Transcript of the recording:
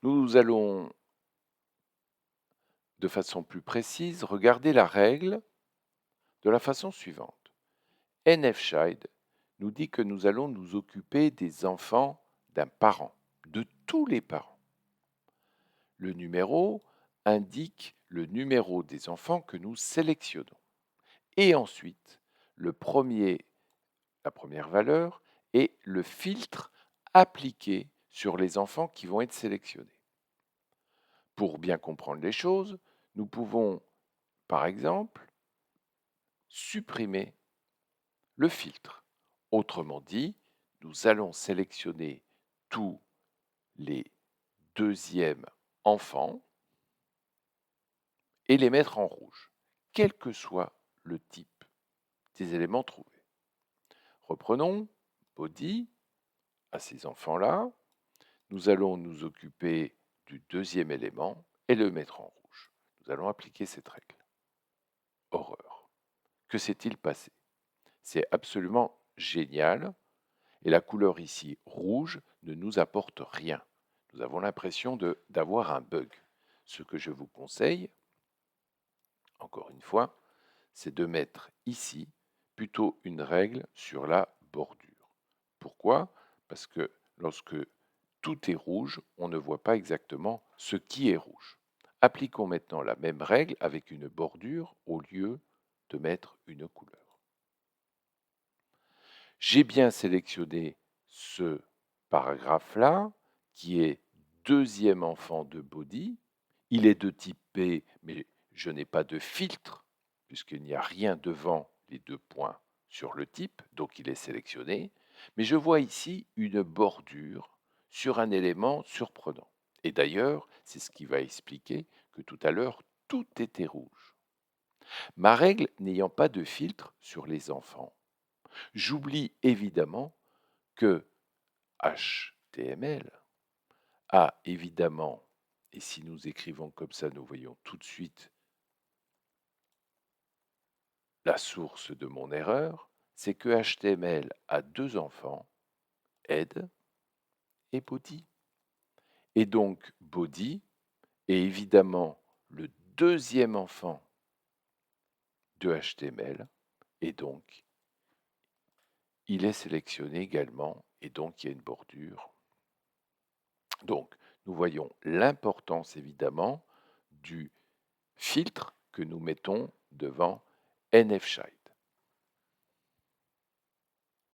Nous allons, de façon plus précise, regarder la règle de la façon suivante. NFChild nous dit que nous allons nous occuper des enfants d'un parent, de tous les parents. Le numéro indique le numéro des enfants que nous sélectionnons. Et ensuite, la première valeur est le filtre appliqué sur les enfants qui vont être sélectionnés. Pour bien comprendre les choses, nous pouvons, par exemple, supprimer le filtre. Autrement dit, nous allons sélectionner tous les deuxièmes enfants et les mettre en rouge, quel que soit le type des éléments trouvés. Reprenons, body, à ces enfants-là, nous allons nous occuper du deuxième élément et le mettre en rouge. Nous allons appliquer cette règle. Horreur. Que s'est-il passé? C'est absolument génial. Et la couleur ici, rouge, ne nous apporte rien. Nous avons l'impression d'avoir un bug. Ce que je vous conseille, encore une fois, c'est de mettre ici plutôt une règle sur la bordure. Pourquoi? Parce que lorsque tout est rouge, on ne voit pas exactement ce qui est rouge. Appliquons maintenant la même règle avec une bordure au lieu de mettre une couleur. J'ai bien sélectionné ce paragraphe-là, qui est deuxième enfant de body. Il est de type P, mais je n'ai pas de filtre, puisqu'il n'y a rien devant les deux points sur le type, donc il est sélectionné. Mais je vois ici une bordure sur un élément surprenant. Et d'ailleurs, c'est ce qui va expliquer que tout à l'heure, tout était rouge. Ma règle n'ayant pas de filtre sur les enfants, j'oublie évidemment que HTML a évidemment, et si nous écrivons comme ça, nous voyons tout de suite la source de mon erreur, c'est que HTML a deux enfants, head et body. Et donc body est évidemment le deuxième enfant de HTML, et donc il est sélectionné également, et donc il y a une bordure. Donc nous voyons l'importance évidemment du filtre que nous mettons devant NFChild.